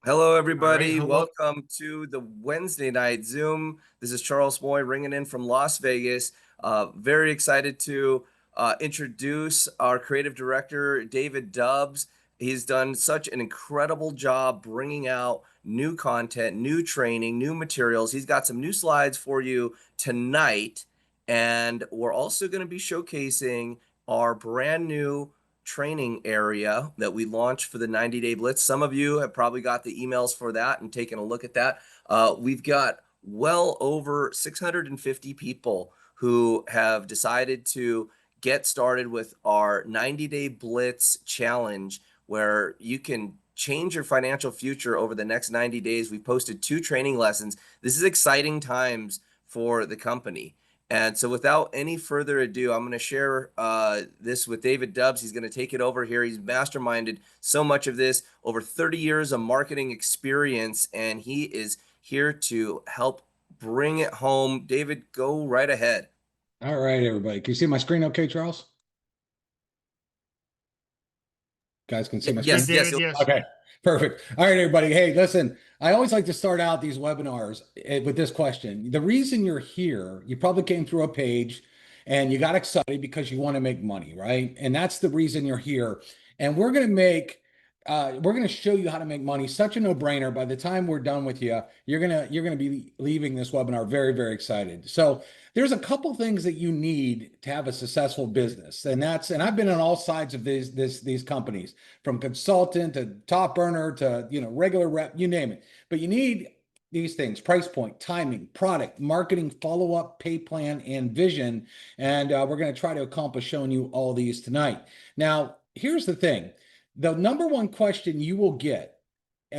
Hello, All right, everybody. hello. Welcome to the Wednesday night Zoom. This is Charles Moy ringing in from Las Vegas. Very excited to introduce our creative director, David Dubbs. He's done such an incredible job bringing out new content, new training, new materials. He's got some new slides for you tonight. And we're also going to be showcasing our brand new training area that we launched for the 90-day Blitz. Some of you have probably got the emails for that and taken a look at that. We've got well over 650 people who have decided to get started with our 90-day Blitz challenge, where you can change your financial future over the next 90 days. We've posted 2 training lessons. This is exciting times for the company. And so, without any further ado, I'm going to share this with David Dubbs. He's going to take it over here. He's masterminded so much of this, over 30 years of marketing experience, and he is here to help bring it home. David, go right ahead. All right, everybody. Can you see my screen okay, Charles? Guys can see my Hey, screen? Yes, yes. David, yes. Okay, perfect. All right, everybody. Hey, listen, I always like to start out these webinars with this question. The reason you're here, you probably came through a page and you got excited because you want to make money, right? And that's the reason you're here. And we're gonna show you how to make money. Such a no-brainer. By the time we're done with you, you're gonna be leaving this webinar very, very excited. So there's a couple things that you need to have a successful business, and I've been on all sides of these companies, from consultant to top earner to regular rep, you name it. But you need these things: price point, timing, product, marketing, follow-up, pay plan, and vision. And we're going to try to accomplish showing you all these tonight. Now, here's the thing: the number one question you will get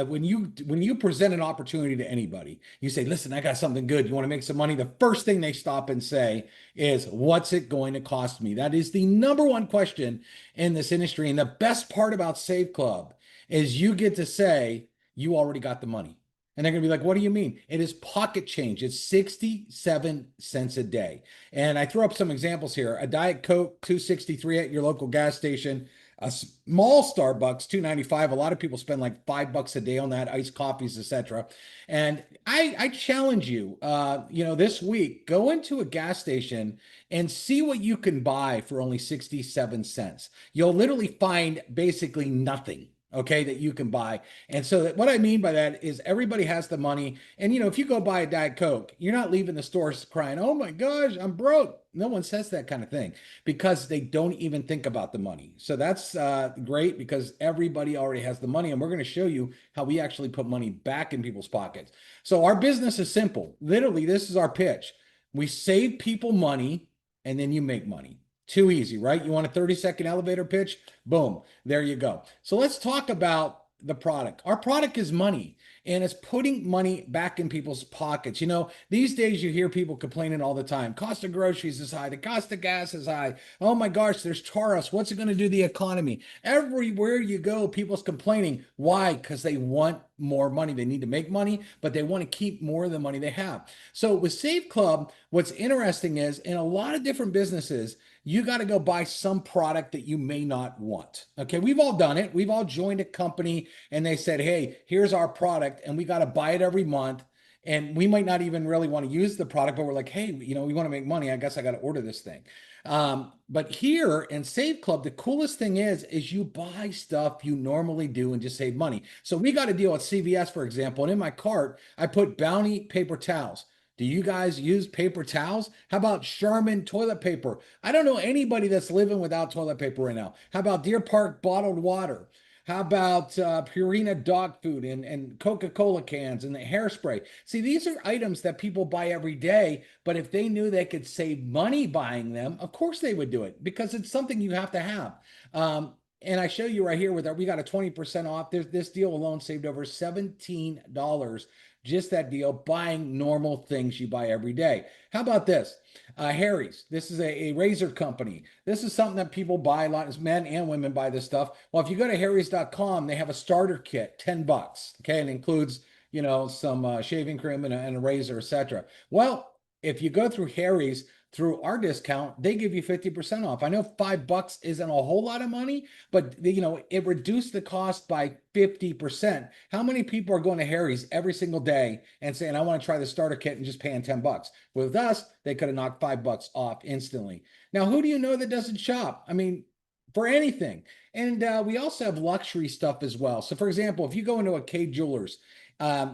when you present an opportunity to anybody, you say, listen, I got something good. You want to make some money? The first thing they stop and say is, what's it going to cost me? That is the number one question in this industry. And the best part about Save Club is you get to say, you already got the money. And they're going to be like, what do you mean? It is pocket change. It's 67 cents a day. And I throw up some examples here. A Diet Coke, 263 at your local gas station. A small Starbucks, 295. A lot of people spend like $5 a day on that, iced coffees, etc. And I challenge you, this week, go into a gas station and see what you can buy for only 67 cents. You'll literally find basically nothing. Okay, that you can buy. And so what I mean by that is everybody has the money. And if you go buy a Diet Coke, you're not leaving the store crying, oh my gosh, I'm broke. No one says that kind of thing because they don't even think about the money. So that's great because everybody already has the money. And we're going to show you how we actually put money back in people's pockets. So our business is simple. Literally, this is our pitch. We save people money and then you make money. Too easy, right? You want a 30-second elevator pitch? Boom, there you go. So let's talk about the product. Our product is money, and it's putting money back in people's pockets. These days you hear people complaining all the time. Cost of groceries is high. The cost of gas is high. Oh my gosh, there's tariffs. What's it going to do to the economy? Everywhere you go, people's complaining. Why? Because they want more money. They need to make money, but they want to keep more of the money they have. So with Save Club, what's interesting is in a lot of different businesses, you got to go buy some product that you may not want. Okay, we've all done it. We've all joined a company and they said, hey, here's our product, and we got to buy it every month. And we might not even really want to use the product, but we're like, hey, we want to make money. I guess I got to order this thing. But here in Save Club, the coolest thing is you buy stuff you normally do and just save money. So we got a deal at CVS, for example, and in my cart, I put Bounty paper towels. Do you guys use paper towels? How about Charmin toilet paper? I don't know anybody that's living without toilet paper right now. How about Deer Park bottled water? How about Purina dog food and Coca-Cola cans and the hairspray? See, these are items that people buy every day, but if they knew they could save money buying them, of course they would do it because it's something you have to have. And I show you right here we got a 20% off. This deal alone saved over $17, just that deal, buying normal things you buy every day. How about this? Harry's. This is a razor company. This is something that people buy a lot. As men and women buy this stuff. Well, if you go to harrys.com, they have a starter kit, $10. Okay, and includes some shaving cream and a razor, etc. Well, if you go through Harry's, through our discount, they give you 50% off. I know $5 isn't a whole lot of money, but it reduced the cost by 50%. How many people are going to Harry's every single day and saying, I want to try the starter kit and just paying $10? With us, they could have knocked $5 off instantly. Now, who do you know that doesn't shop? I mean, for anything. And we also have luxury stuff as well. So, for example, if you go into a K Jewelers,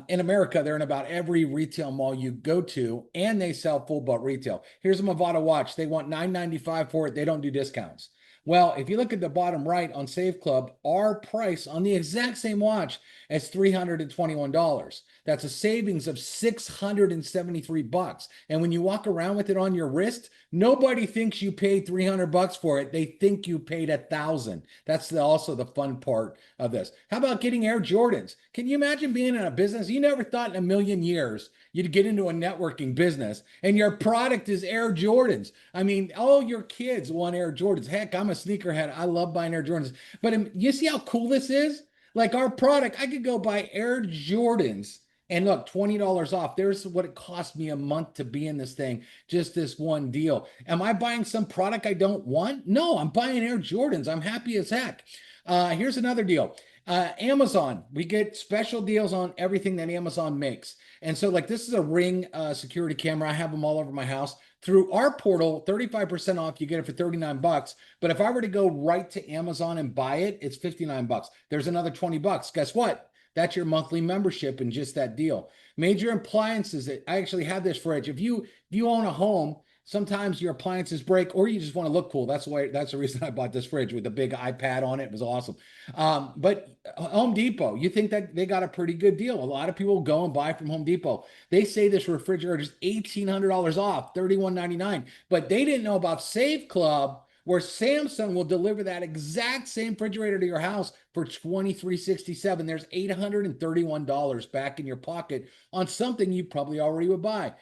in America, they're in about every retail mall you go to, and they sell full butt retail. Here's a Movado watch. They want $9.95 for it. They don't do discounts. Well, if you look at the bottom right on Save Club, our price on the exact same watch is $321. That's a savings of $673. And when you walk around with it on your wrist, nobody thinks you paid $300 for it. They think you paid $1,000. That's also the fun part of this. How about getting Air Jordans? Can you imagine being in a business? You never thought in a million years you'd get into a networking business and your product is Air Jordans. I mean, all your kids want Air Jordans. Heck, I'm a sneakerhead. I love buying Air Jordans. But you see how cool this is? Like our product, I could go buy Air Jordans and look, $20 off. There's what it cost me a month to be in this thing, just this one deal. Am I buying some product I don't want? No, I'm buying Air Jordans. I'm happy as heck. Here's another deal. Amazon, we get special deals on everything that Amazon makes. And so, like, this is a Ring security camera. I have them all over my house. Through our portal, 35% off. You get it for $39. But if I were to go right to Amazon and buy it, it's $59. There's another $20. Guess what? That's your monthly membership in just that deal. Major appliances. I actually have this fridge. If you own a home, sometimes your appliances break, or you just want to look cool. That's the reason I bought this fridge with the big iPad on it. It was awesome. But Home Depot, you think that they got a pretty good deal. A lot of people go and buy from Home Depot. They say this refrigerator is $1,800 off, $31.99. But they didn't know about Save Club, where Samsung will deliver that exact same refrigerator to your house for $23.67. There's $831 back in your pocket on something you probably already would buy.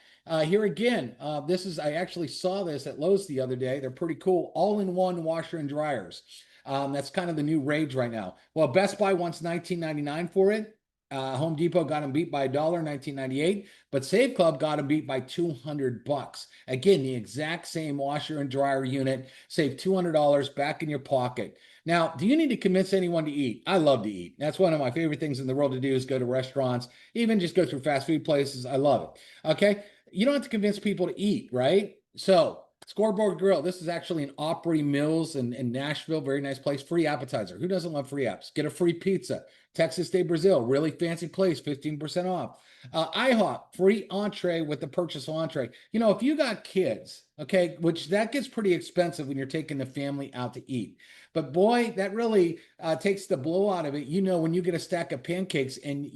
Here again, I actually saw this at Lowe's the other day. They're pretty cool. All-in-one washer and dryers. That's kind of the new rage right now. Well, Best Buy wants $19.99 for it. Home Depot got them beat by $1, $19.98, but Save Club got them beat by $200. Again, the exact same washer and dryer unit. Save $200 back in your pocket. Now, do you need to convince anyone to eat? I love to eat. That's one of my favorite things in the world to do is go to restaurants, even just go through fast food places. I love it. Okay. You don't have to convince people to eat, right? So, Scoreboard Grill. This is actually in Opry Mills in Nashville. Very nice place. Free appetizer. Who doesn't love free apps? Get a free pizza. Texas de Brazil. Really fancy place. 15% off. IHOP. Free entree with the purchase of entree. If you got kids, okay, which that gets pretty expensive when you're taking the family out to eat. But boy, that really takes the blow out of it. When you get a stack of pancakes and,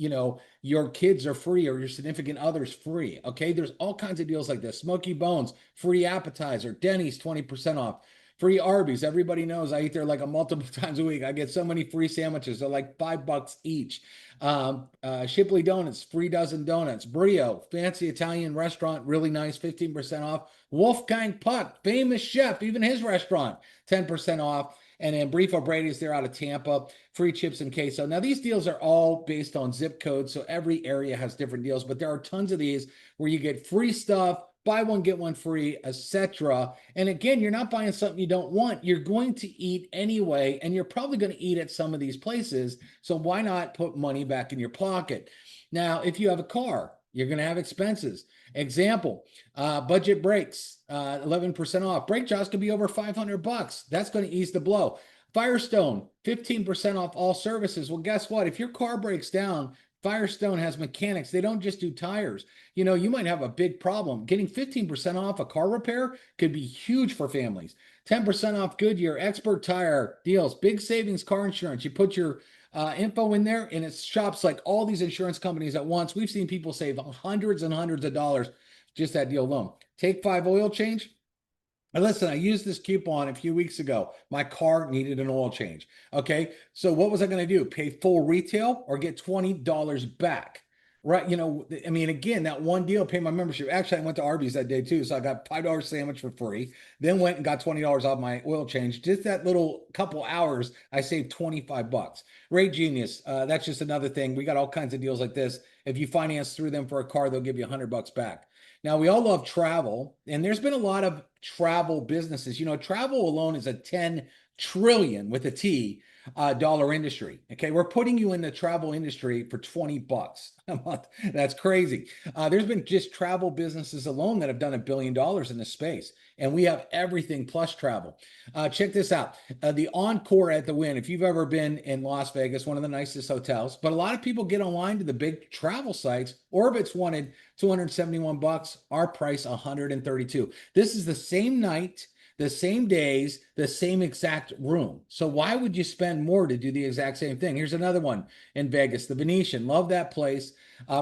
your kids are free or your significant other's free. Okay. There's all kinds of deals like this. Smoky Bones, free appetizer. Denny's, 20% off. Free Arby's. Everybody knows I eat there like a multiple times a week. I get so many free sandwiches. They're like $5 each. Shipley Donuts, free dozen donuts. Brio, fancy Italian restaurant, really nice, 15% off. Wolfgang Puck, famous chef, even his restaurant, 10% off. And then Brief O'Brady's, they're out of Tampa, free chips and queso. Now, these deals are all based on zip codes, so every area has different deals, but there are tons of these where you get free stuff, buy one, get one free, etc. And again, you're not buying something you don't want. You're going to eat anyway, and you're probably going to eat at some of these places, so why not put money back in your pocket? Now, if you have a car, you're going to have expenses. Example, budget brakes, 11% off. Brake jobs could be over $500. That's going to ease the blow. Firestone, 15% off all services. Well, guess what? If your car breaks down, Firestone has mechanics. They don't just do tires. You might have a big problem. Getting 15% off a car repair could be huge for families. 10% off Goodyear, Expert Tire deals, big savings car insurance. You put your info in there and it shops like all these insurance companies at once. We've seen people save hundreds and hundreds of dollars just that deal alone. Take 5 oil change. And listen, I used this coupon a few weeks ago. My car needed an oil change. Okay. So what was I going to do? Pay full retail or get $20 back? Right. Again, that one deal, pay my membership. Actually, I went to Arby's that day too. So I got $5 sandwich for free, then went and got $20 off my oil change. Just that little couple hours, I saved $25. Rate Genius. That's just another thing. We got all kinds of deals like this. If you finance through them for a car, they'll give you $100 back. Now, we all love travel, and there's been a lot of travel businesses. Travel alone is a 10 trillion with a T dollar industry. Okay, we're putting you in the travel industry for 20 bucks a month. That's crazy. There's been just travel businesses alone that have done $1 billion in this space, and we have everything plus travel. Check this out. The Encore at the Wynn, if you've ever been in Las Vegas, one of the nicest hotels, but a lot of people get online to the big travel sites. Orbitz wanted 271 bucks, our price 132. This is the same night, the same days, the same exact room. So why would you spend more to do the exact same thing? Here's another one in Vegas, the Venetian. Love that place.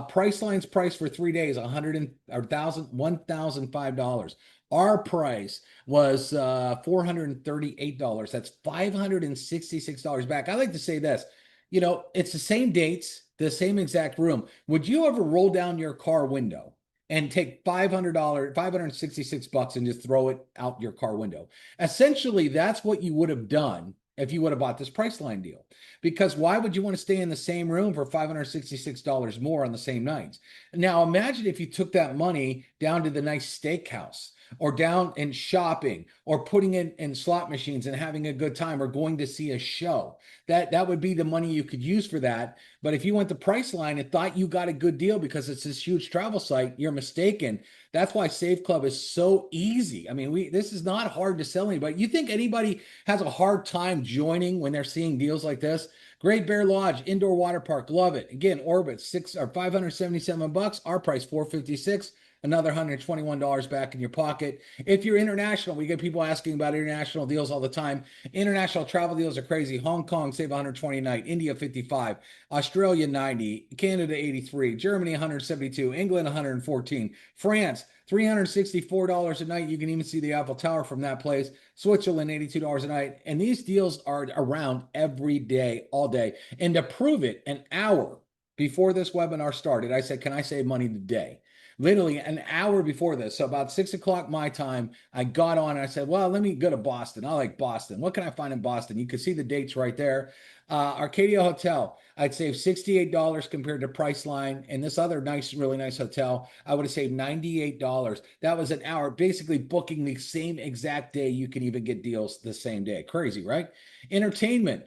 Priceline's price for 3 days, $1,005. Our price was $438. That's $566 back. I like to say this, it's the same dates, the same exact room. Would you ever roll down your car window and take $500, 566 bucks and just throw it out your car window? Essentially, that's what you would have done if you would have bought this Priceline deal. Because why would you want to stay in the same room for $566 more on the same nights? Now, imagine if you took that money down to the nice steakhouse, or down in shopping, or putting in slot machines and having a good time, or going to see a show. That would be the money you could use for that. But if you went to Priceline and thought you got a good deal because it's this huge travel site, you're mistaken. That's why Save Club is so easy. I mean, this is not hard to sell anybody. You think anybody has a hard time joining when they're seeing deals like this? Great Bear Lodge, indoor water park, love it. Again, Orbit, 577 bucks, our price 456. Another $121 back in your pocket. If you're international, we get people asking about international deals all the time. International travel deals are crazy. Hong Kong, save 120 a night. India, 55. Australia, 90. Canada, 83. Germany, 172. England, 114. France, $364 a night. You can even see the Eiffel Tower from that place. Switzerland, $82 a night. And these deals are around every day, all day. And to prove it, an hour before this webinar started, I said, can I save money today? Literally an hour before this, so about 6 o'clock my time, I got on and I said, well, let me go to Boston. I like Boston. What can I find in Boston? You can see the dates right there. Arcadia Hotel, I'd save $68 compared to Priceline. And this other really nice hotel, I would have saved $98. That was an hour, basically booking the same exact day. You can even get deals the same day. Crazy, right? Entertainment.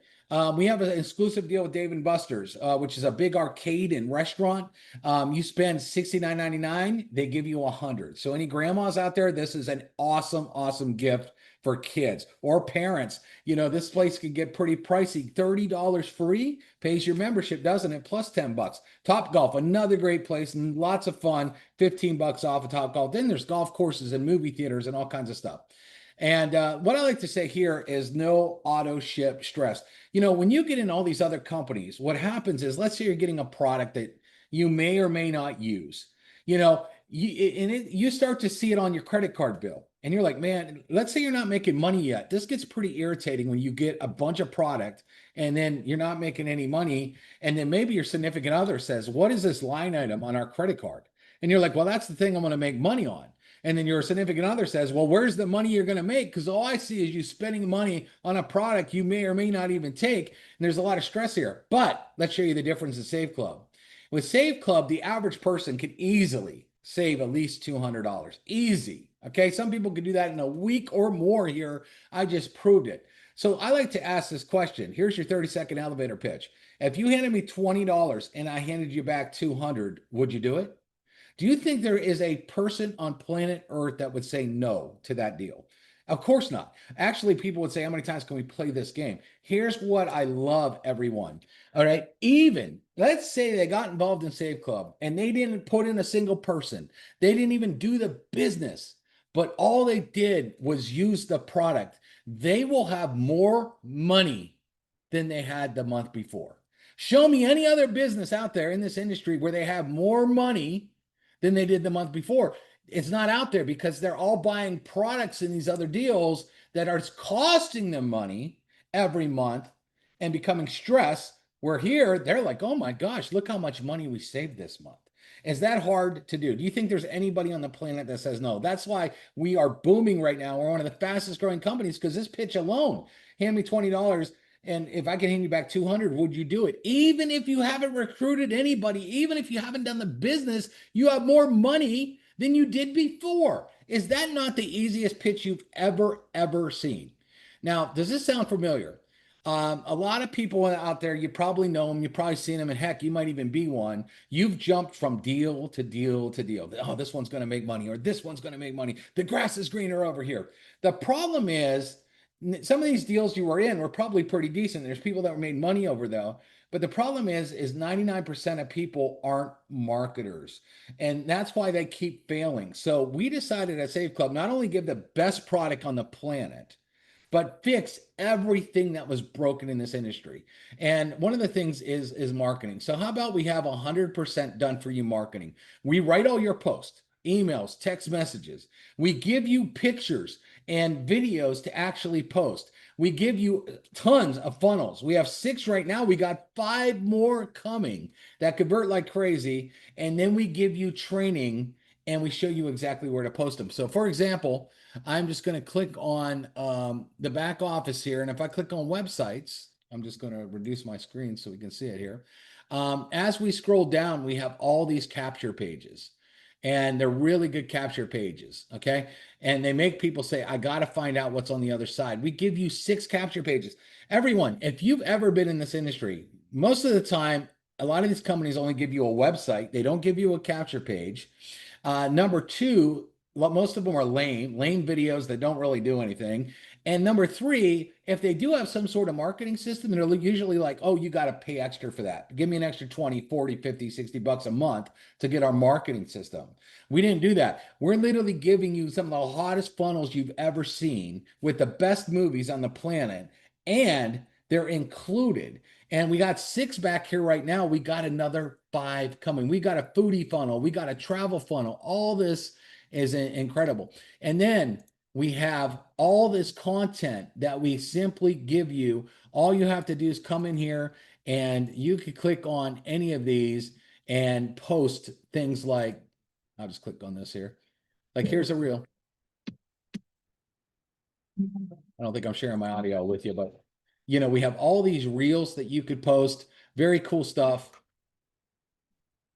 We have an exclusive deal with Dave & Buster's, which is a big arcade and restaurant. You spend $69.99, they give you $100. So any grandmas out there, this is an awesome, awesome gift for kids or parents. This place can get pretty pricey. $30 free pays your membership, doesn't it? Plus 10 bucks. Top Golf, another great place and lots of fun. 15 bucks off of Top Golf. Then there's golf courses and movie theaters and all kinds of stuff. And what I like to say here is no auto ship stress. When you get in all these other companies, what happens is, let's say you're getting a product that you may or may not use, you start to see it on your credit card bill. And you're like, man, let's say you're not making money yet. This gets pretty irritating when you get a bunch of product and then you're not making any money. And then maybe your significant other says, what is this line item on our credit card? And you're like, well, that's the thing I'm going to make money on. And then your significant other says, well, where's the money you're going to make? Because all I see is you spending money on a product you may or may not even take. And there's a lot of stress here. But let's show you the difference in Save Club. With Save Club, the average person can easily save at least $200. Easy. Okay. Some people can do that in a week or more here. I just proved it. So I like to ask this question. Here's your 30-second elevator pitch. If you handed me $20 and I handed you back $200, would you do it? Do you think there is a person on planet Earth that would say no to that deal? Of course not. Actually, people would say, how many times can we play this game? Here's what I love, everyone. All right. Even let's say they got involved in Save Club and they didn't put in a single person. They didn't even do the business, but all they did was use the product. They will have more money than they had the month before. Show me any other business out there in this industry where they have more money than they did the month before. It's not out there because they're all buying products in these other deals that are costing them money every month and becoming stressed. Where here, they're like, oh my gosh, look how much money we saved this month. Is that hard to do? Do you think there's anybody on the planet that says no? That's why we are booming right now. We're one of the fastest growing companies because this pitch alone, hand me $20. And if I can hand you back 200, would you do it? Even if you haven't recruited anybody, even if you haven't done the business, you have more money than you did before. Is that not the easiest pitch you've ever seen? Now, does this sound familiar? A lot of people out there, you probably know them, you've probably seen them, and heck, you might even be one. You've jumped from deal to deal to deal. Oh, this one's going to make money, or this one's going to make money. The grass is greener over here. The problem is, some of these deals you were in were probably pretty decent. There's people that were made money over though. But the problem is 99% of people aren't marketers. And that's why they keep failing. So we decided at Save Club not only give the best product on the planet, but fix everything that was broken in this industry. And one of the things is marketing. So how about we have 100% done for you marketing? We write all your posts, emails, text messages. We give you pictures and videos to actually post. We give you tons of funnels. We have 6 right now. We got 5 more coming that convert like crazy. And then we give you training and we show you exactly where to post them. So for example, I'm just going to click on the back office here. And if I click on websites, I'm just going to reduce my screen so we can see it here. As we scroll down, we have all these capture pages. And they're really good capture pages, okay? And they make people say, I got to find out what's on the other side. We give you 6 capture pages. Everyone, if you've ever been in this industry, most of the time, a lot of these companies only give you a website. They don't give you a capture page. Number 2, most of them are lame videos that don't really do anything. And number 3, if they do have some sort of marketing system, they're usually like, oh, you got to pay extra for that. Give me an extra 20, 40, 50, 60 bucks a month to get our marketing system. We didn't do that. We're literally giving you some of the hottest funnels you've ever seen with the best movies on the planet, and they're included. And we got 6 back here right now. We got another 5 coming. We got a foodie funnel. We got a travel funnel. All this is incredible. And then we have all this content that we simply give you. All you have to do is come in here and you can click on any of these and post things like, I'll just click on this here. Like here's a reel. I don't think I'm sharing my audio with you, but we have all these reels that you could post. Very cool stuff.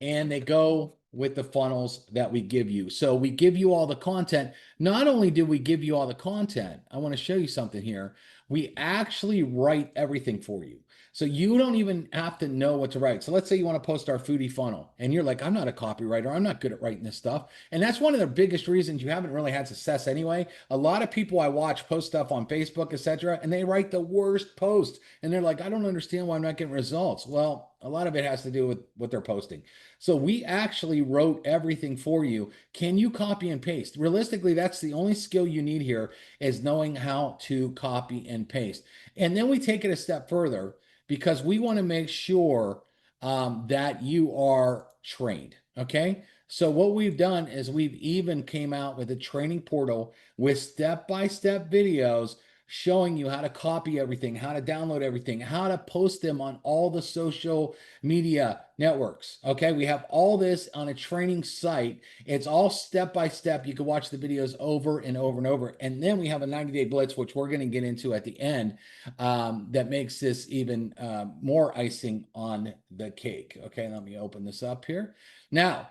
And they go with the funnels that we give you. So we give you all the content. Not only do we give you all the content, I want to show you something here. We actually write everything for you. So you don't even have to know what to write. So let's say you want to post our foodie funnel and you're like, I'm not a copywriter. I'm not good at writing this stuff. And that's one of the biggest reasons you haven't really had success anyway. A lot of people I watch post stuff on Facebook, etc., and they write the worst post. And they're like, I don't understand why I'm not getting results. Well, a lot of it has to do with what they're posting. So we actually wrote everything for you. Can you copy and paste? Realistically, that's the only skill you need here is knowing how to copy and paste. And then we take it a step further because we want to make sure that you are trained. Okay. So what we've done is we've even came out with a training portal with step-by-step videos showing you how to copy everything, how to download everything, how to post them on all the social media networks. Okay, we have all this on a training site. It's all step by step. You can watch the videos over and over and over. And then we have a 90-day blitz, which we're going to get into at the end, that makes this even more icing on the cake. Okay, let me open this up here. Now,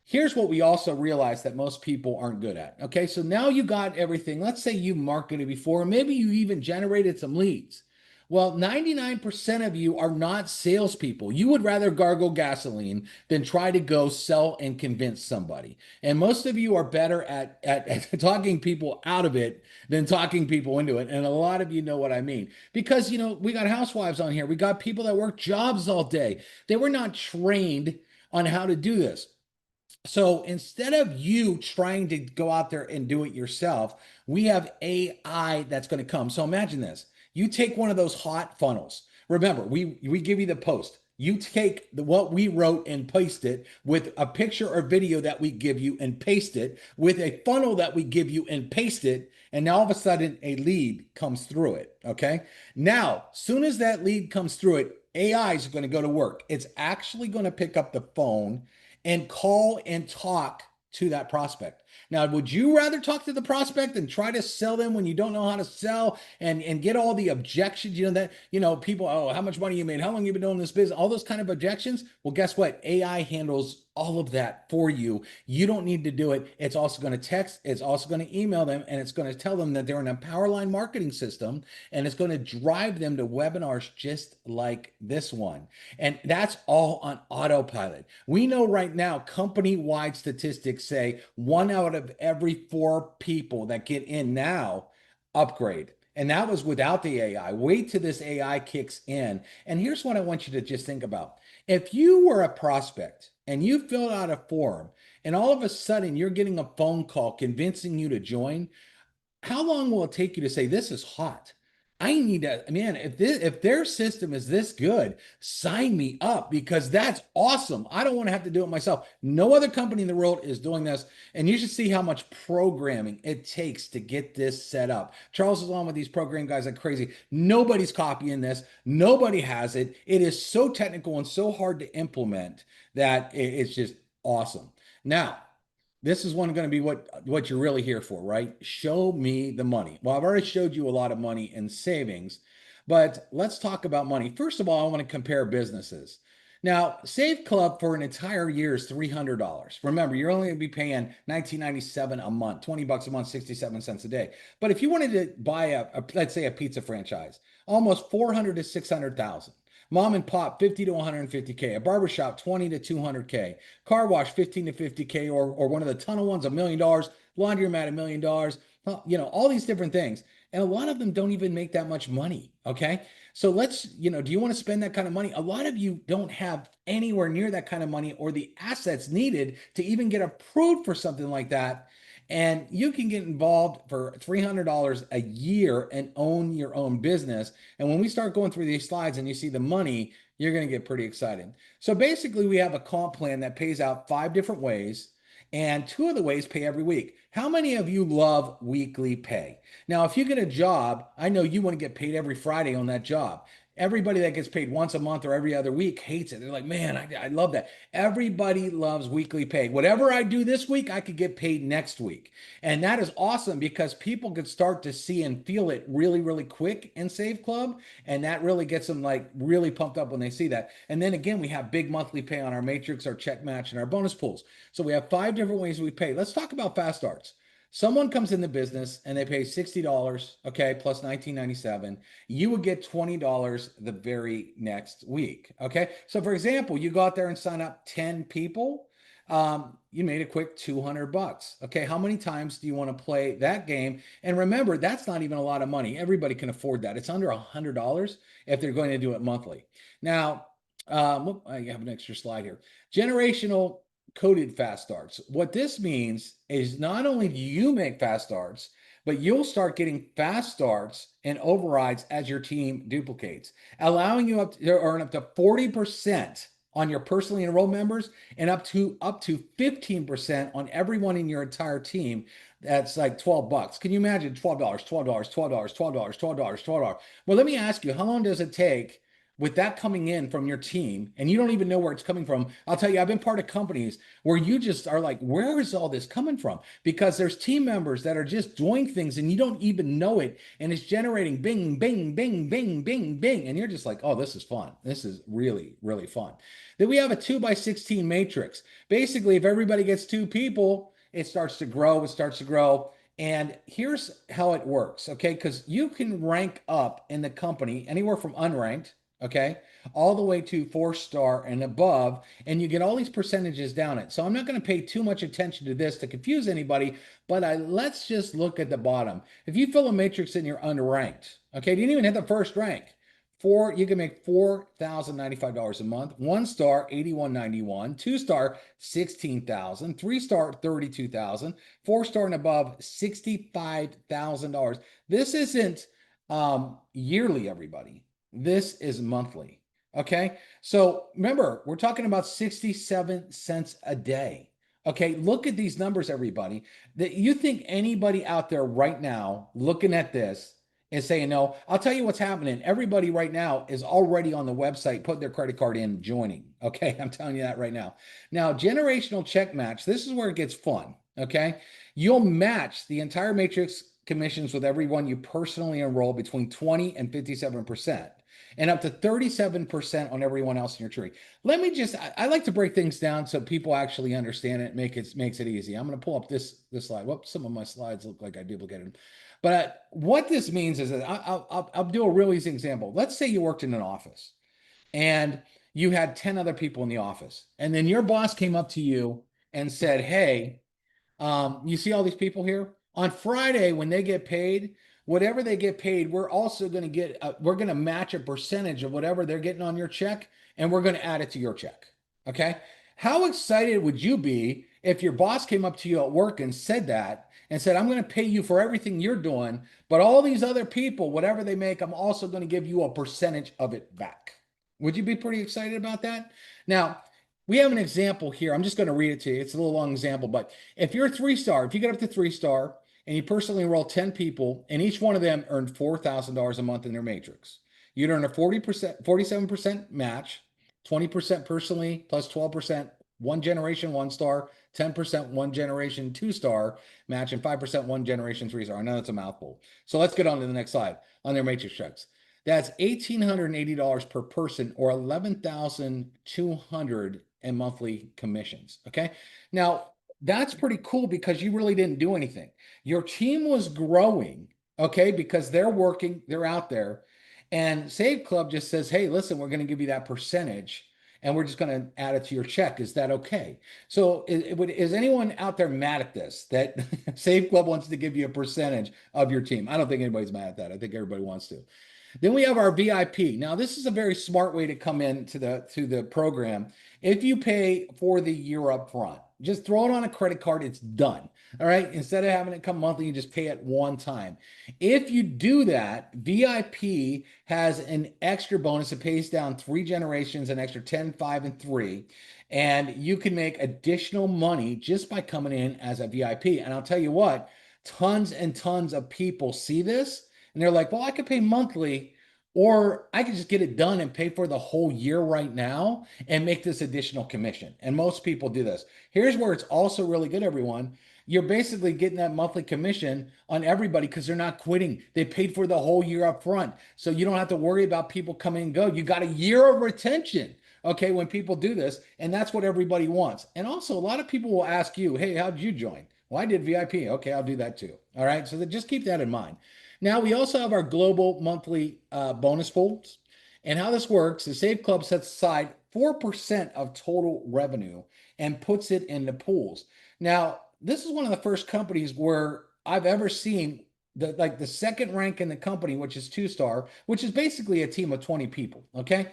here's what we also realize that most people aren't good at. Okay, so now you got everything. Let's say you marketed before, maybe you even generated some leads. Well, 99% of you are not salespeople. You would rather gargle gasoline than try to go sell and convince somebody. And most of you are better at talking people out of it than talking people into it. And a lot of you know what I mean. Because, we got housewives on here. We got people that work jobs all day. They were not trained on how to do this. So instead of you trying to go out there and do it yourself, we have AI that's going to come. So imagine this. You take one of those hot funnels. Remember, we give you the post. You take what we wrote and paste it with a picture or video that we give you and paste it with a funnel that we give you and paste it. And now all of a sudden a lead comes through it. Okay. Now, soon as that lead comes through it, AI is going to go to work. It's actually going to pick up the phone and call and talk to that prospect. Now, would you rather talk to the prospect and try to sell them when you don't know how to sell and get all the objections, that, people, oh, how much money you made, how long you been doing this business, all those kind of objections? Well, guess what? AI handles all of that for you. You don't need to do it. It's also going to text, it's also going to email them, and it's going to tell them that they're in a Powerline marketing system, and it's going to drive them to webinars just like this one. And that's all on autopilot. We know right now, company-wide statistics say 1 out of every 4 people that get in now upgrade. And that was without the AI. Wait till this AI kicks in. And here's what I want you to just think about. If you were a prospect and you filled out a form and all of a sudden you're getting a phone call convincing you to join, how long will it take you to say, this is hot? I need to, man, if their system is this good, sign me up, because that's awesome. I don't want to have to do it myself. No other company in the world is doing this. And you should see how much programming it takes to get this set up. Charles is on with these program guys like crazy. Nobody's copying this. Nobody has it. It is so technical and so hard to implement that it's just awesome. Now, this is one going to be what you're really here for, right? Show me the money. Well, I've already showed you a lot of money in savings, but let's talk about money. First of all, I want to compare businesses. Now, Save Club for an entire year is $300. Remember, you're only going to be paying $19.97 a month, $20 a month, 67 cents a day. But if you wanted to buy let's say a pizza franchise, almost 400 to 600,000. Mom and pop, 50 to 150K. A barbershop, 20 to 200K. Car wash, 15 to 50K, or one of the tunnel ones, $1 million. Laundromat, $1 million. All these different things. And a lot of them don't even make that much money. Okay. So let's, do you want to spend that kind of money? A lot of you don't have anywhere near that kind of money or the assets needed to even get approved for something like that. And you can get involved for $300 a year and own your own business. And when we start going through these slides and you see the money, you're going to get pretty excited. So basically, we have a comp plan that pays out 5 different ways, and 2 of the ways pay every week. How many of you love weekly pay? Now, if you get a job, I know you want to get paid every Friday on that job. Everybody that gets paid once a month or every other week hates it. They're like, man, I love that. Everybody loves weekly pay. Whatever I do this week, I could get paid next week. And that is awesome because people could start to see and feel it really, really quick in Save Club. And that really gets them like really pumped up when they see that. And then again, we have big monthly pay on our matrix, our check match, and our bonus pools. So we have 5 different ways we pay. Let's talk about fast starts. Someone comes in the business and they pay $60, okay, plus $19.97. You would get $20 the very next week, okay? So for example, you go out there and sign up 10 people. You made a quick $200, okay? How many times do you want to play that game? And remember, that's not even a lot of money. Everybody can afford that. It's under $100 if they're going to do it monthly. Now, I have an extra slide here. Generational coded fast starts. What this means is not only do you make fast starts, but you'll start getting fast starts and overrides as your team duplicates, allowing you to earn up to 40% on your personally enrolled members and up to 15% on everyone in your entire team. That's like $12. Can you imagine $12, $12, $12, $12, $12, $12? Well, let me ask you, how long does it take with that coming in from your team and you don't even know where it's coming from? I'll tell you, I've been part of companies where you just are like, where is all this coming from? Because there's team members that are just doing things and you don't even know it. And it's generating bing, bing, bing, bing, bing, bing. And you're just like, oh, this is fun. This is really, really fun. Then we have a 2x16 matrix. Basically, if everybody gets 2 people, it starts to grow. It starts to grow. And here's how it works, okay? Because you can rank up in the company anywhere from unranked, okay, all the way to 4-star and above, and you get all these percentages down it. So I'm not going to pay too much attention to this to confuse anybody, but let's just look at the bottom. If you fill a matrix and you're unranked, okay, you didn't even hit the first rank. You can make $4,095 a month. 1-star, $81.91. 2-star, $16,000. 3-star, $32,000. 4-star and above, $65,000. This isn't yearly, everybody. This is monthly. Okay. So remember, we're talking about 67 cents a day. Okay. Look at these numbers, everybody. That you think anybody out there right now looking at this is saying no? I'll tell you what's happening. Everybody right now is already on the website, putting their credit card in, joining. Okay. I'm telling you that right now. Now, generational check match. This is where it gets fun. okay, you'll match the entire matrix commissions with everyone you personally enroll between 20 and 57%, and up to 37% on everyone else in your tree. Let me just, I like to break things down so people actually understand it, makes it easy. I'm going to pull up this slide. Whoops, some of my slides look like I duplicated them. But what this means is that I'll do a real easy example. Let's say you worked in an office and you had 10 other people in the office, and then your boss came up to you and said, hey, you see all these people here? On Friday, when they get paid, whatever they get paid, we're also going to we're going to match a percentage of whatever they're getting on your check, and we're going to add it to your check. Okay. How excited would you be if your boss came up to you at work and said that and said, I'm going to pay you for everything you're doing, but all these other people, whatever they make, I'm also going to give you a percentage of it back? Would you be pretty excited about that? Now, we have an example here. I'm just going to read it to you. It's a little long example, but if you're a 3-star, if you get up to 3-star and you personally enroll 10 people and each one of them earned $4,000 a month in their matrix, you'd earn a 40%, 47% match, 20% personally plus 12% one generation 1-star, 10% one generation 2-star match, and 5% one generation 3-star. I know that's a mouthful. So let's get on to the next slide on their matrix checks. That's $1,880 per person, or 11,200 in monthly commissions. Okay. Now that's pretty cool because you really didn't do anything. Your team was growing, okay, because they're working, they're out there. And Save Club just says, hey, listen, we're going to give you that percentage and we're just going to add it to your check. Is that okay? So is anyone out there mad at this, that Save Club wants to give you a percentage of your team? I don't think anybody's mad at that. I think everybody wants to. Then we have our VIP. Now, this is a very smart way to come in to the program. If you pay for the year up front, just throw it on a credit card, it's done. All right. Instead of having it come monthly, you just pay it one time. If you do that, VIP has an extra bonus. It pays down 3 generations, an extra 10, 5, and 3. And you can make additional money just by coming in as a VIP. And I'll tell you what, tons and tons of people see this and they're like, well, I could pay monthly, or I could just get it done and pay for the whole year right now and make this additional commission. And most people do this. Here's where it's also really good, everyone. You're basically getting that monthly commission on everybody because they're not quitting. They paid for the whole year up front. So you don't have to worry about people coming and go. You got a year of retention. Okay, when people do this, and that's what everybody wants. And also, a lot of people will ask you, hey, how did you join? Well, I did VIP. Okay, I'll do that too. All right, so just keep that in mind. Now, we also have our global monthly bonus pools. And how this works is Save Club sets aside 4% of total revenue and puts it in the pools. Now, this is one of the first companies where I've ever seen the second rank in the company, which is 2-star, which is basically a team of 20 people. Okay.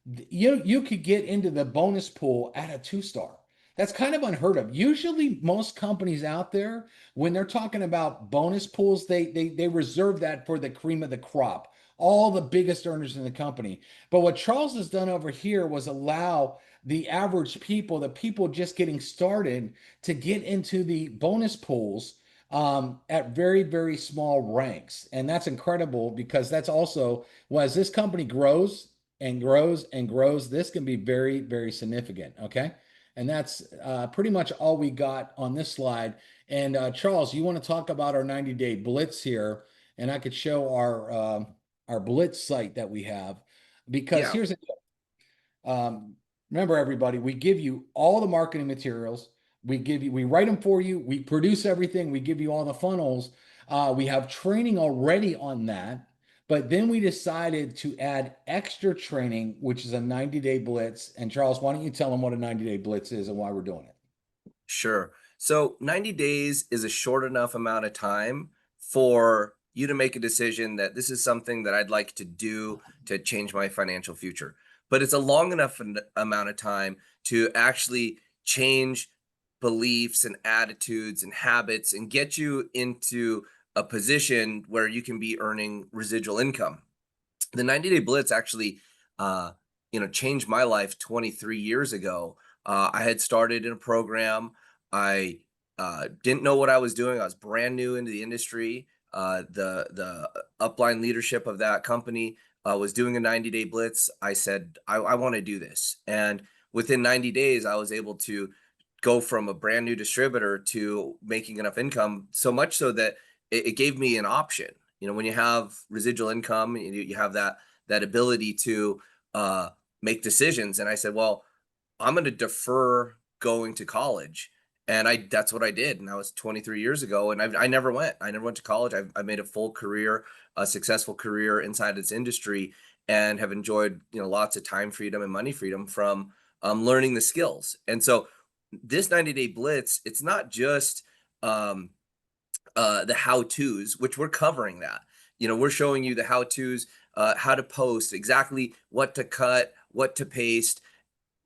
You could get into the bonus pool at a 2-star. That's kind of unheard of. Usually, most companies out there, when they're talking about bonus pools, they reserve that for the cream of the crop, all the biggest earners in the company. But what Charles has done over here was allow the average people, the people just getting started, to get into the bonus pools at very, very small ranks. And that's incredible because that's also, well, as this company grows and grows and grows, this can be very, very significant. Okay. And that's pretty much all we got on this slide. And Charles, you want to talk about our 90-day blitz here, and I could show our blitz site that we have, because Yeah, here's the remember, everybody, we give you all the marketing materials. We write them for you. We produce everything. We give you all the funnels. We have training already on that. But then we decided to add extra training, which is a 90-day blitz. And Charles, why don't you tell them what a 90-day blitz is and why we're doing it? sure. So 90 days is a short enough amount of time for you to make a decision that this is something that I'd like to do to change my financial future. But it's a long enough amount of time to actually change beliefs and attitudes and habits and get you into a position where you can be earning residual income. The 90-day blitz actually changed my life 23 years ago. I had started in a program. I didn't know what I was doing. I was brand new into the industry. The upline leadership of that company was doing a 90-day blitz. I said, I want to do this. And within 90 days, I was able to go from a brand new distributor to making enough income, so much so that it gave me an option. When you have residual income, you have that ability to uh, make decisions. And I said, well, I'm going to defer going to college. And that's what I did. And that was 23 years ago. And I never went. I never went to college. I made a full career, a successful career inside this industry, and have enjoyed, lots of time freedom and money freedom from learning the skills. And so this 90-day blitz, it's not just um, the how-tos, which we're covering that. We're showing you the how-tos, how to post, exactly what to cut, what to paste.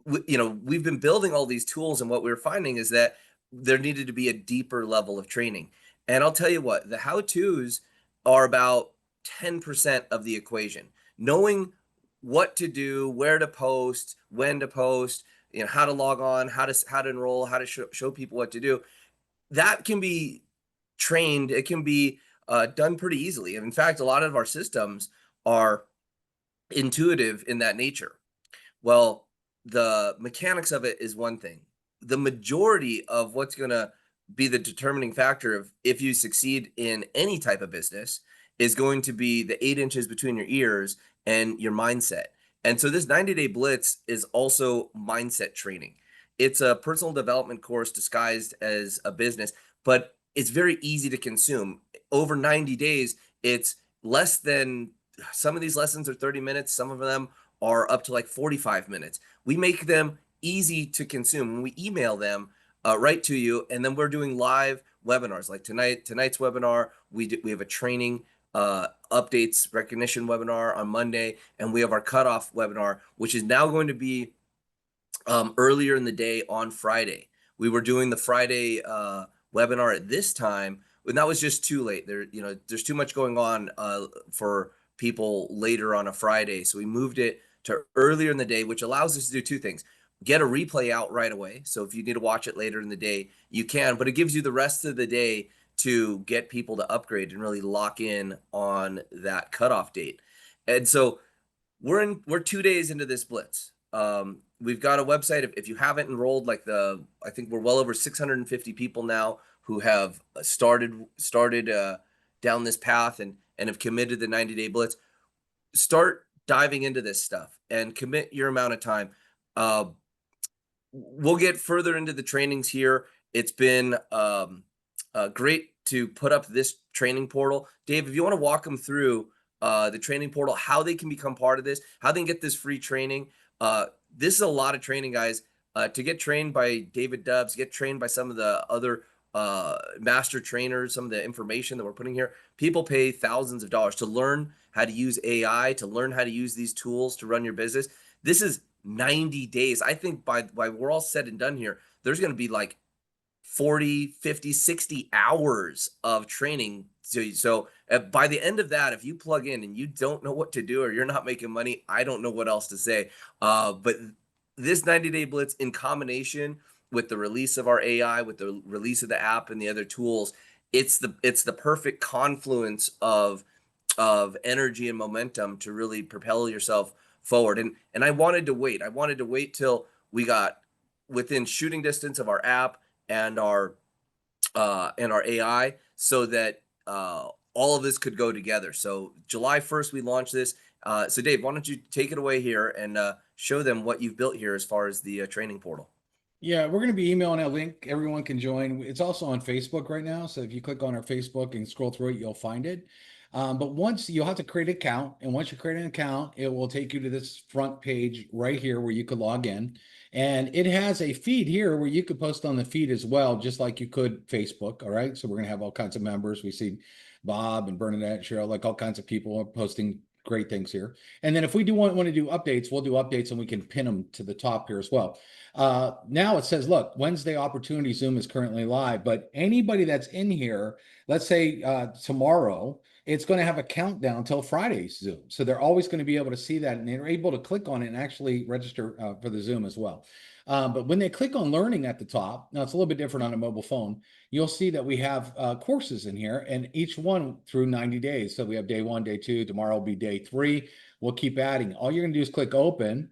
We've been building all these tools, and what we were finding is that there needed to be a deeper level of training. And I'll tell you what, the how-tos are about 10% of the equation. Knowing what to do, where to post, when to post, how to log on, how to enroll, how to show people what to do. That can be trained. It can be done pretty easily. And in fact, a lot of our systems are intuitive in that nature. Well, the mechanics of it is one thing. The majority of what's going to be the determining factor of if you succeed in any type of business is going to be the 8 inches between your ears and your mindset. And so this 90-day blitz is also mindset training. It's a personal development course disguised as a business, but it's very easy to consume. Over 90 days, it's less than, some of these lessons are 30 minutes, some of them are up to like 45 minutes. We make them easy to consume. We email them right to you, and then we're doing live webinars. Like tonight's webinar, we have a training updates recognition webinar on Monday, and we have our cutoff webinar, which is now going to be earlier in the day on Friday. We were doing the Friday webinar at this time, and that was just too late. There's too much going on for people later on a Friday, so we moved it to earlier in the day, which allows us to do two things: get a replay out right away. So if you need to watch it later in the day, you can, but it gives you the rest of the day to get people to upgrade and really lock in on that cutoff date. And so we're 2 days into this blitz. We've got a website. If you haven't enrolled, I think we're well over 650 people now who have started down this path and have committed the 90-day blitz. Start diving into this stuff and commit your amount of time. We'll get further into the trainings here. It's been great to put up this training portal. Dave, if you want to walk them through the training portal, how they can become part of this, how they can get this free training. This is a lot of training, guys. To get trained by David Dubbs, get trained by some of the other master trainers, some of the information that we're putting here. People pay thousands of dollars to learn how to use AI, to learn how to use these tools to run your business. This is 90 days. I think by we're all said and done here, there's going to be like 40, 50, 60 hours of training. So by the end of that, if you plug in and you don't know what to do or you're not making money, I don't know what else to say. But this 90-day blitz, in combination with the release of our AI, with the release of the app and the other tools, it's the perfect confluence of energy and momentum to really propel yourself forward. And I wanted to wait. I wanted to wait till we got within shooting distance of our app and our AI, so that all of this could go together. So July 1st, we launched this. So Dave, why don't you take it away here and show them what you've built here as far as the training portal? Yeah, we're going to be emailing a link. Everyone can join. It's also on Facebook right now. So if you click on our Facebook and scroll through it, you'll find it. But once you'll have to create an account, and once you create an account, it will take you to this front page right here where you could log in. And it has a feed here where you could post on the feed as well, just like you could Facebook. All right. So we're going to have all kinds of members. We see Bob and Bernadette, Cheryl, like all kinds of people are posting great things here. And then if we do want to do updates, we'll do updates and we can pin them to the top here as well. Now it says, look, Wednesday opportunity Zoom is currently live, but anybody that's in here, let's say tomorrow, it's going to have a countdown till Friday's Zoom. So they're always going to be able to see that, and they're able to click on it and actually register for the Zoom as well. But when they click on learning at the top, now it's a little bit different on a mobile phone, you'll see that we have courses in here, and each one through 90 days. So we have day 1, day 2, tomorrow will be day 3. We'll keep adding. All you're going to do is click open.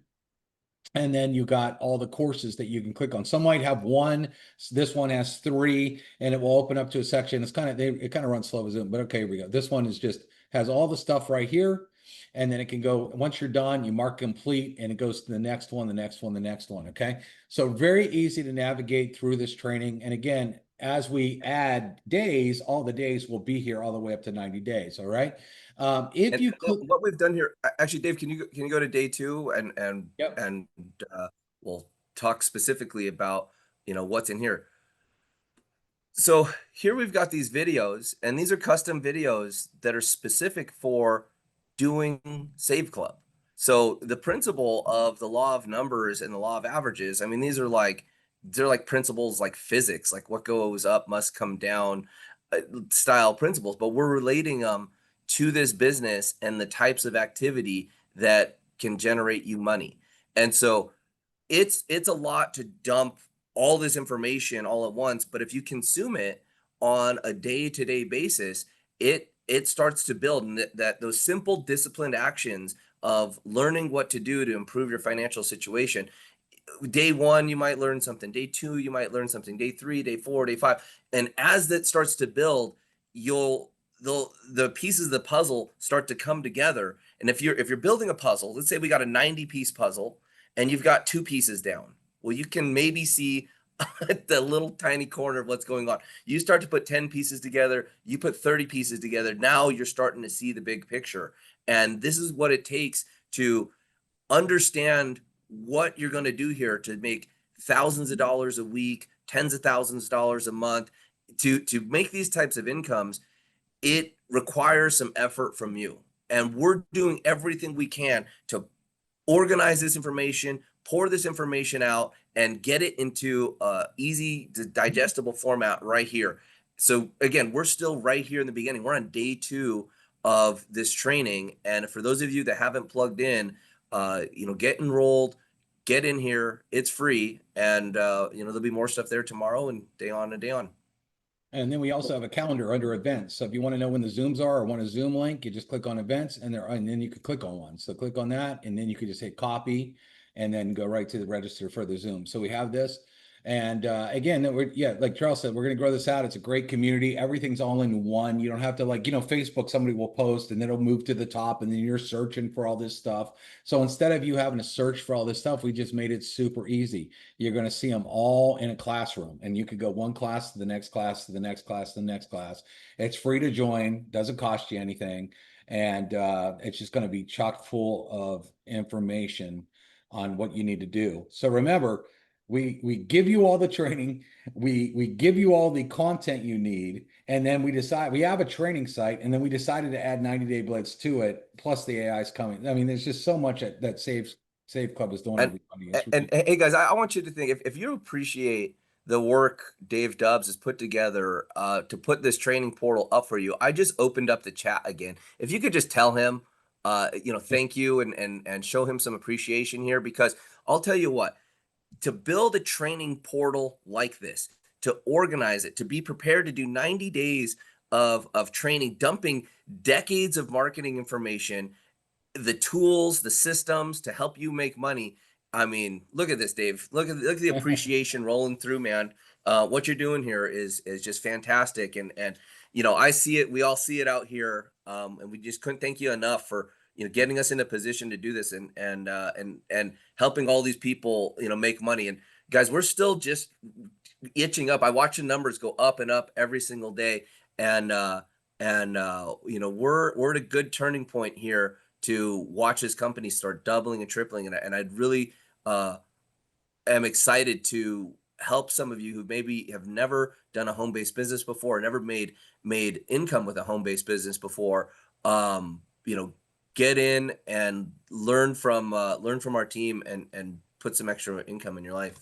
And then you got all the courses that you can click on. Some might have one. This one has three, and it will open up to a section. It's kind of it kind of runs slow as Zoom, but okay, here we go. This one is just has all the stuff right here, and then it can go. Once you're done, you mark complete, and it goes to the next one, the next one, the next one. Okay, so very easy to navigate through this training. And again, as we add days, all the days will be here all the way up to 90 days. All right. If And you click, what we've done here, actually, Dave, can you go to day two yep. and uh, we'll talk specifically about what's in here. So here we've got these videos, and these are custom videos that are specific for doing Save Club. So the principle of the law of numbers and the law of averages, I mean, they're like principles like physics, like what goes up must come down style principles, but we're relating them to this business and the types of activity that can generate you money. And so it's a lot to dump all this information all at once, but if you consume it on a day-to-day basis, it starts to build, and that those simple disciplined actions of learning what to do to improve your financial situation. Day one, you might learn something. Day two, you might learn something. Day three, day four, day five. And as that starts to build, you'll the pieces of the puzzle start to come together. And if you're building a puzzle, let's say we got a 90-piece puzzle and you've got two pieces down. Well, you can maybe see the little tiny corner of what's going on. You start to put 10 pieces together, you put 30 pieces together. Now you're starting to see the big picture. And this is what it takes to understand what you're going to do here to make thousands of dollars a week, tens of thousands of dollars a month. To make these types of incomes, it requires some effort from you. And we're doing everything we can to organize this information, pour this information out, and get it into a easy digestible format right here. So again, we're still right here in the beginning. We're on day two of this training. And for those of you that haven't plugged in, get enrolled, get in here. It's free. And, there'll be more stuff there tomorrow and day on and day on. And then we also have a calendar under events. So if you want to know when the Zooms are or want a Zoom link, you just click on events and then you could click on one. So click on that and then you could just hit copy and then go right to the register for the Zoom. So we have this. And again, like Charles said, we're going to grow this out. It's a great community. Everything's all in one. You don't have to Facebook, somebody will post and then it'll move to the top and then you're searching for all this stuff. So instead of you having to search for all this stuff, we just made it super easy. You're going to see them all in a classroom and you could go one class to the next class to the next class to the next class. It's free to join, doesn't cost you anything. And it's just going to be chock full of information on what you need to do. So remember, we give you all the training, we give you all the content you need, and then we have a training site, and then we decided to add 90-day Blitz to it, plus the AI is coming. I mean, there's just so much that Save Club is doing And everybody. It's and ridiculous. hey guys, I want you to think, if you appreciate the work Dave Dubbs has put together to put this training portal up for you. I just opened up the chat again. If you could just tell him, thank you and show him some appreciation here, because I'll tell you what, to build a training portal like this, to organize it, to be prepared to do 90 days of training, dumping decades of marketing information, the tools, the systems to help you make money. I mean, look at this, Dave. Look at the appreciation rolling through, man. What you're doing here is just fantastic, and I see it. We all see it out here, and we just couldn't thank you enough for getting us in a position to do this and helping all these people make money. And guys, we're still just itching up. I watch the numbers go up and up every single day, and we're at a good turning point here to watch this company start doubling and tripling. And I'd really am excited to help some of you who maybe have never done a home-based business before, never made income with a home-based business before. Get in and learn from our team and put some extra income in your life.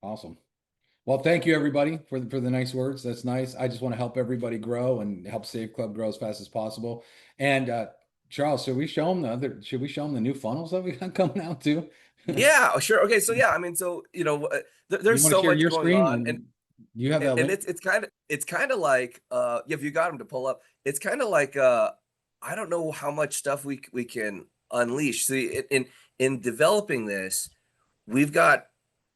Awesome. Well, thank you everybody for the nice words. That's nice. I just want to help everybody grow and help Save Club grow as fast as possible. And Charles, should we show them the new funnels that we got coming out too? Yeah, sure. Okay, so yeah, I mean, so You there's want to so share much your going screen on, and you have that and link? it's kind of like if you got them to pull up, it's kind of like I don't know how much stuff we can unleash. See, in developing this, we've got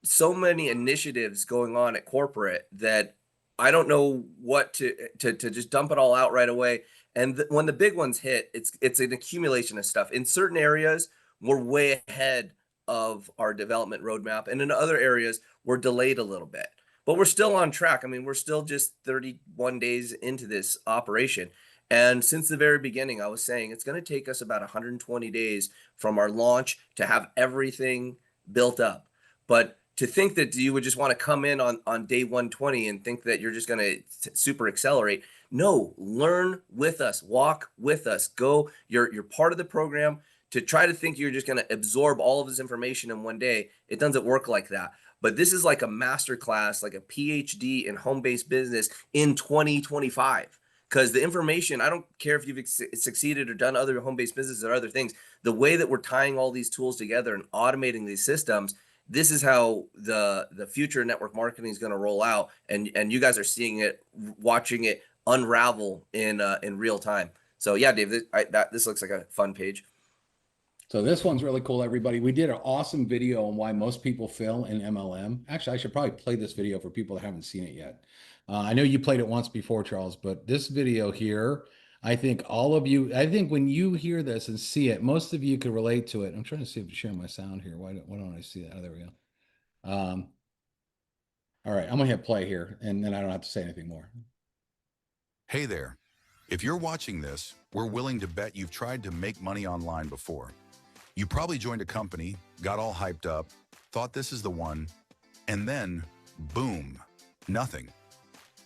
so many initiatives going on at corporate that I don't know what to just dump it all out right away. And when the big ones hit, it's an accumulation of stuff. In certain areas, we're way ahead of our development roadmap, and in other areas, we're delayed a little bit. But we're still on track. I mean, we're still just 31 days into this operation. And since the very beginning, I was saying it's going to take us about 120 days from our launch to have everything built up. But to think that you would just want to come in on day 120 and think that you're just going to super accelerate. No, learn with us, walk with us, go. You're part of the program. To try to think you're just going to absorb all of this information in one day, it doesn't work like that. But this is like a master class, like a PhD in home-based business in 2025. Because the information, I don't care if you've succeeded or done other home-based businesses or other things, the way that we're tying all these tools together and automating these systems, this is how the future network marketing is going to roll out, and you guys are seeing it, watching it unravel in real time. So yeah, Dave, this looks like a fun page. So this one's really cool, everybody. We did an awesome video on why most people fail in MLM. Actually, I should probably play this video for people that haven't seen it yet. I know you played it once before, Charles, but this video here, I think all of you, I think when you hear this and see it, most of you could relate to it. I'm trying to see if to share my sound here. Why don't I see that? Oh, there we go. All right, I'm gonna hit play here, and then I don't have to say anything more. Hey there. If you're watching this, we're willing to bet you've tried to make money online before. You probably joined a company, got all hyped up, thought this is the one, and then, boom, nothing.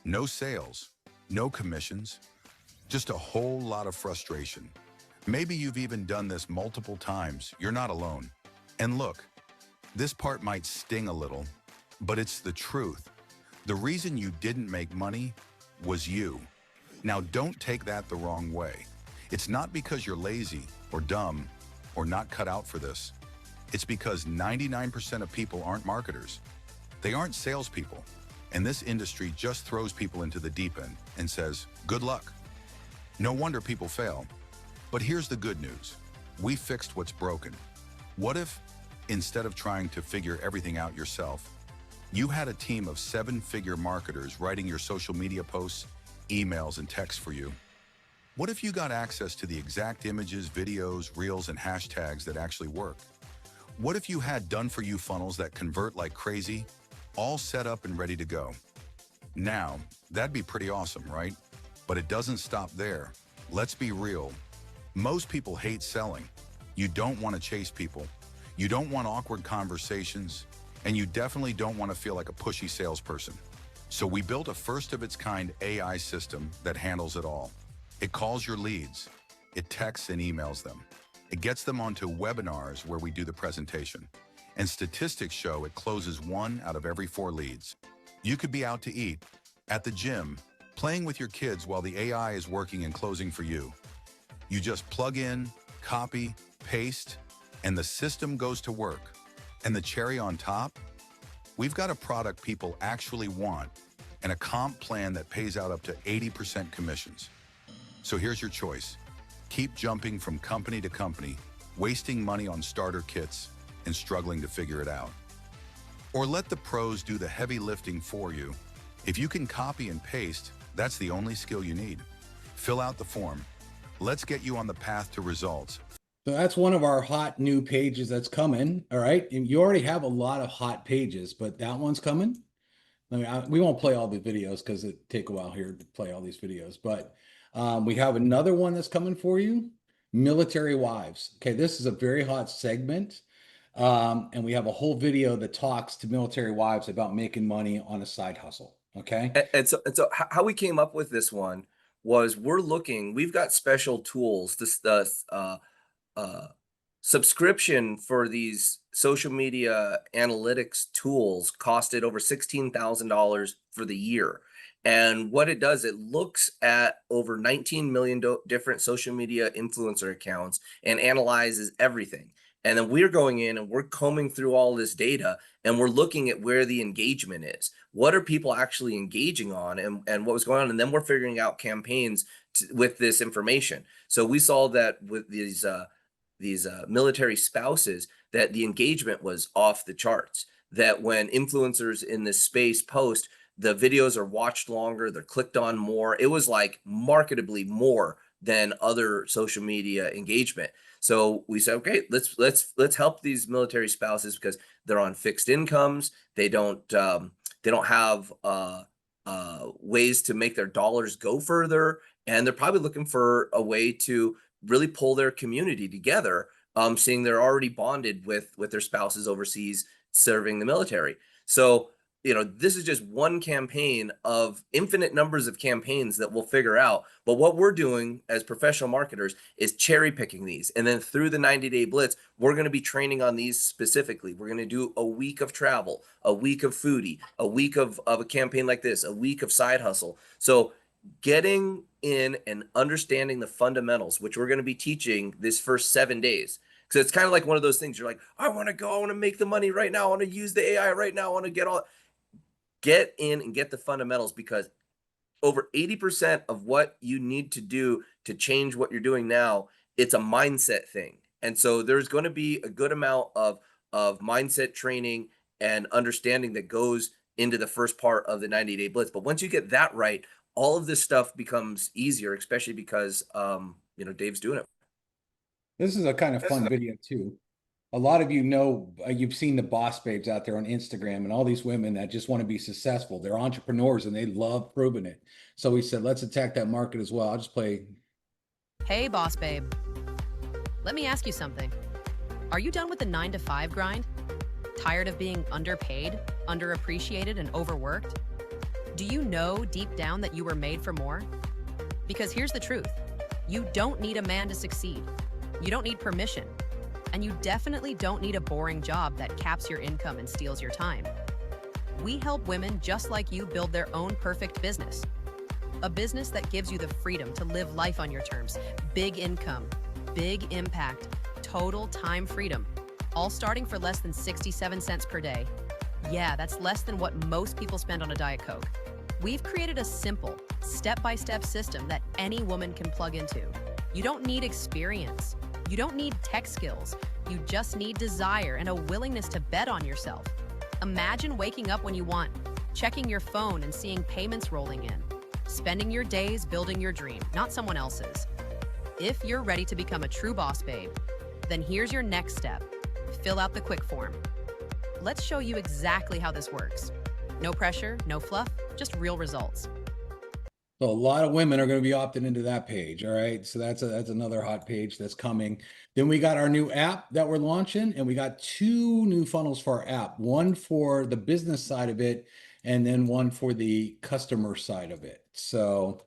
No sales, no commissions, just a whole lot of frustration. Maybe you've even done this multiple times. You're not alone. And look, this part might sting a little, but it's the truth. The reason you didn't make money was you. Now, don't take that the wrong way. It's not because you're lazy or dumb or not cut out for this. It's because 99% of people aren't marketers. They aren't salespeople. And this industry just throws people into the deep end and says, good luck. No wonder people fail. But here's the good news. We fixed what's broken. What if, instead of trying to figure everything out yourself, you had a team of 7-figure marketers writing your social media posts, emails, and texts for you? What if you got access to the exact images, videos, reels, and hashtags that actually work? What if you had done-for-you funnels that convert like crazy, all set up and ready to go? Now, that'd be pretty awesome, right? But it doesn't stop there. Let's be real. Most people hate selling. You don't want to chase people. You don't want awkward conversations, and you definitely don't want to feel like a pushy salesperson. So we built a first-of-its-kind AI system that handles it all. It calls your leads. It texts and emails them. It gets them onto webinars where we do the presentation. And statistics show it closes 1 out of every 4 leads. You could be out to eat, at the gym, playing with your kids while the AI is working and closing for you. You just plug in, copy, paste, and the system goes to work. And the cherry on top? We've got a product people actually want and a comp plan that pays out up to 80% commissions. So here's your choice. Keep jumping from company to company, wasting money on starter kits and struggling to figure it out. Or let the pros do the heavy lifting for you. If you can copy and paste, that's the only skill you need. Fill out the form. Let's get you on the path to results. So that's one of our hot new pages that's coming. All right. And you already have a lot of hot pages, but that one's coming. I mean, we won't play all the videos because it take a while here to play all these videos, but we have another one that's coming for you, military wives. Okay, this is a very hot segment. And we have a whole video that talks to military wives about making money on a side hustle. Okay. And so how we came up with this one was we've got special tools. Uh, Subscription for these social media analytics tools costed over $16,000 for the year. And what it does, it looks at over 19 million different social media influencer accounts and analyzes everything. And then we're going in and we're combing through all this data and we're looking at where the engagement is. What are people actually engaging on and what was going on? And then we're figuring out campaigns with this information. So we saw that with these military spouses, that the engagement was off the charts. That when influencers in this space post, the videos are watched longer, they're clicked on more. It was like marketably more than other social media engagement. So we said, okay, let's help these military spouses because they're on fixed incomes. They don't have ways to make their dollars go further, and they're probably looking for a way to really pull their community together, seeing they're already bonded with their spouses overseas serving the military. So, this is just one campaign of infinite numbers of campaigns that we'll figure out. But what we're doing as professional marketers is cherry picking these. And then through the 90-day blitz, we're going to be training on these specifically. We're going to do a week of travel, a week of foodie, a week of a campaign like this, a week of side hustle. So getting in and understanding the fundamentals, which we're going to be teaching this first 7 days. Because it's kind of like one of those things you're like, I want to go, I want to make the money right now, I want to use the AI right now, I want to get in and get the fundamentals, because over 80% of what you need to do to change what you're doing now, it's a mindset thing. And so there's going to be a good amount of mindset training and understanding that goes into the first part of the 90-day blitz. But once you get that right, all of this stuff becomes easier, especially because Dave's doing it. This is a kind of fun video too. A lot of you've seen the boss babes out there on Instagram and all these women that just want to be successful. They're entrepreneurs and they love proving it. So we said, let's attack that market as well. I'll just play. Hey, boss babe. Let me ask you something. Are you done with the 9-to-5 grind? Tired of being underpaid, underappreciated, and overworked? Do you know deep down that you were made for more? Because here's the truth. You don't need a man to succeed. You don't need permission. And you definitely don't need a boring job that caps your income and steals your time. We help women just like you build their own perfect business. A business that gives you the freedom to live life on your terms. Big income, big impact, total time freedom. All starting for less than 67 cents per day. Yeah, that's less than what most people spend on a Diet Coke. We've created a simple, step-by-step system that any woman can plug into. You don't need experience. You don't need tech skills. You just need desire and a willingness to bet on yourself. Imagine waking up when you want, checking your phone and seeing payments rolling in, spending your days building your dream, not someone else's. If you're ready to become a true boss babe, then here's your next step. Fill out the quick form. Let's show you exactly how this works. No pressure, no fluff, just real results. So a lot of women are going to be opting into that page. All right. So that's another hot page that's coming. Then we got our new app that we're launching, and we got 2 new funnels for our app, one for the business side of it, and then one for the customer side of it. So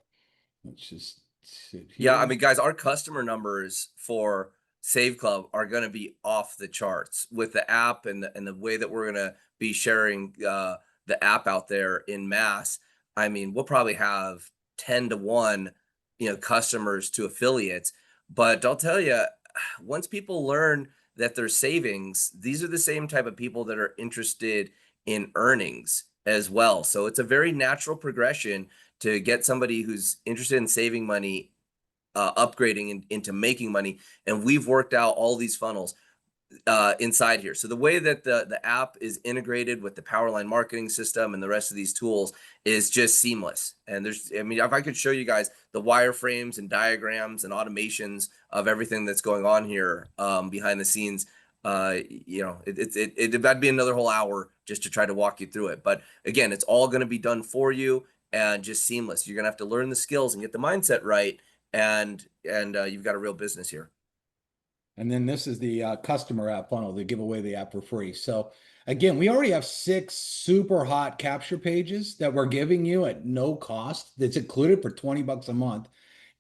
let's just sit here. Yeah, I mean, guys, our customer numbers for Save Club are going to be off the charts with the app and the way that we're going to be sharing the app out there in mass. I mean, we'll probably have 10-to-1, customers to affiliates. But I'll tell you, once people learn that there's savings, these are the same type of people that are interested in earnings as well. So it's a very natural progression to get somebody who's interested in saving money, upgrading into making money. And we've worked out all these funnels inside here. So the way that the app is integrated with the Powerline marketing system and the rest of these tools is just seamless. And if I could show you guys the wireframes and diagrams and automations of everything that's going on here behind the scenes, that'd be another whole hour just to try to walk you through it. But again, it's all going to be done for you and just seamless. You're going to have to learn the skills and get the mindset right, and you've got a real business here. And then this is the customer app funnel. They give away the app for free. So again, we already have 6 super hot capture pages that we're giving you at no cost. That's included for $20 a month.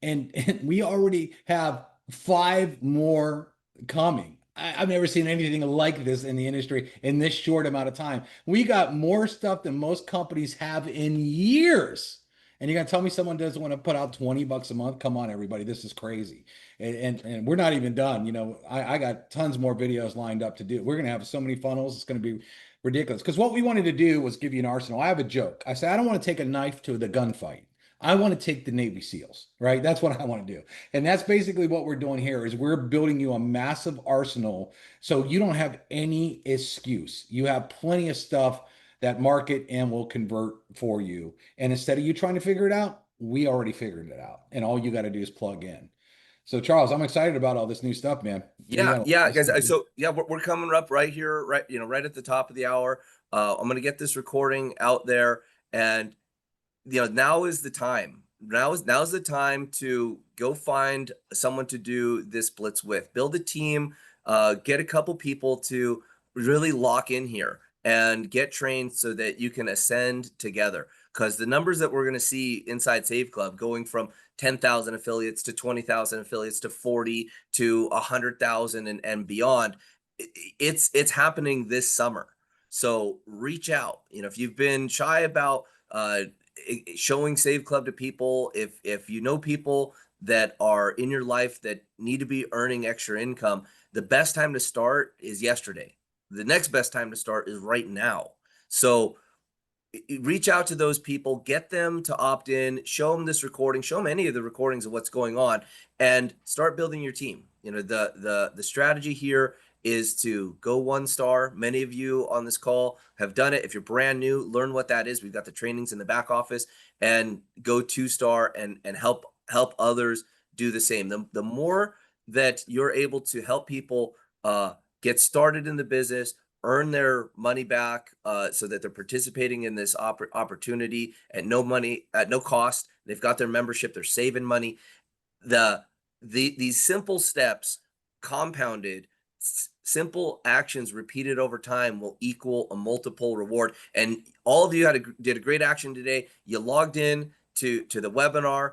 And we already have 5 more coming. I've never seen anything like this in the industry in this short amount of time. We got more stuff than most companies have in years. And you're going to tell me someone doesn't want to put out $20 a month? Come on, everybody. This is crazy. And we're not even done. I got tons more videos lined up to do. We're going to have so many funnels. It's going to be ridiculous. Because what we wanted to do was give you an arsenal. I have a joke. I said, I don't want to take a knife to the gunfight. I want to take the Navy SEALs, right? That's what I want to do. And that's basically what we're doing here is we're building you a massive arsenal so you don't have any excuse. You have plenty of stuff that market and will convert for you. And instead of you trying to figure it out, we already figured it out. And all you got to do is plug in. So Charles, I'm excited about all this new stuff, man. We Yeah, got a lot yeah, of guys. stuff. So yeah, we're coming up right here, right, right at the top of the hour. I'm gonna get this recording out there, and now is the time. Now's the time to go find someone to do this blitz with. Build a team, get a couple people to really lock in here and get trained so that you can ascend together. Because the numbers that we're going to see inside Save Club going from 10,000 affiliates to 20,000 affiliates to 40 to 100,000 and beyond, it's happening this summer. So reach out. If you've been shy about showing Save Club to people, if you know people that are in your life that need to be earning extra income, the best time to start is yesterday. The next best time to start is right now. So reach out to those people, get them to opt in, show them this recording, show them any of the recordings of what's going on, and start building your team. The strategy here is to go 1 star. Many of you on this call have done it. If you're brand new, learn what that is. We've got the trainings in the back office, and go 2 star and help others do the same. The more that you're able to help people get started in the business, earn their money back, so that they're participating in this opportunity at no money, at no cost. They've got their membership, they're saving money. These simple steps compounded, simple actions repeated over time will equal a multiple reward. And all of you did a great action today. You logged in to the webinar.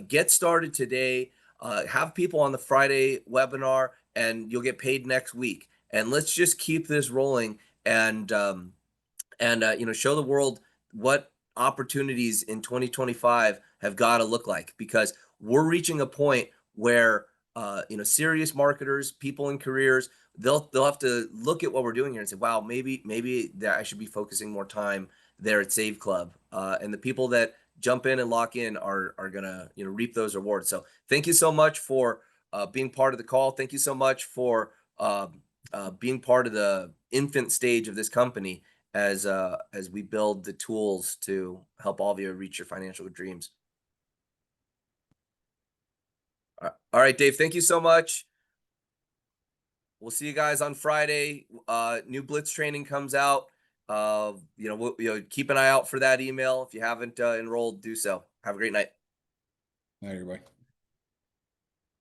Get started today. Have people on the Friday webinar, and you'll get paid next week. And let's just keep this rolling, and show the world what opportunities in 2025 have got to look like, because we're reaching a point where serious marketers, people in careers, they'll have to look at what we're doing here and say, wow, maybe that I should be focusing more time there at Save Club. And the people that jump in and lock in are gonna reap those rewards. So thank you so much for being part of the call. Thank you so much for being part of the infant stage of this company as we build the tools to help all of you reach your financial dreams. All right, Dave, thank you so much. We'll see you guys on Friday. New Blitz training comes out. Keep an eye out for that email. If you haven't enrolled, do so. Have a great night. All right, everybody.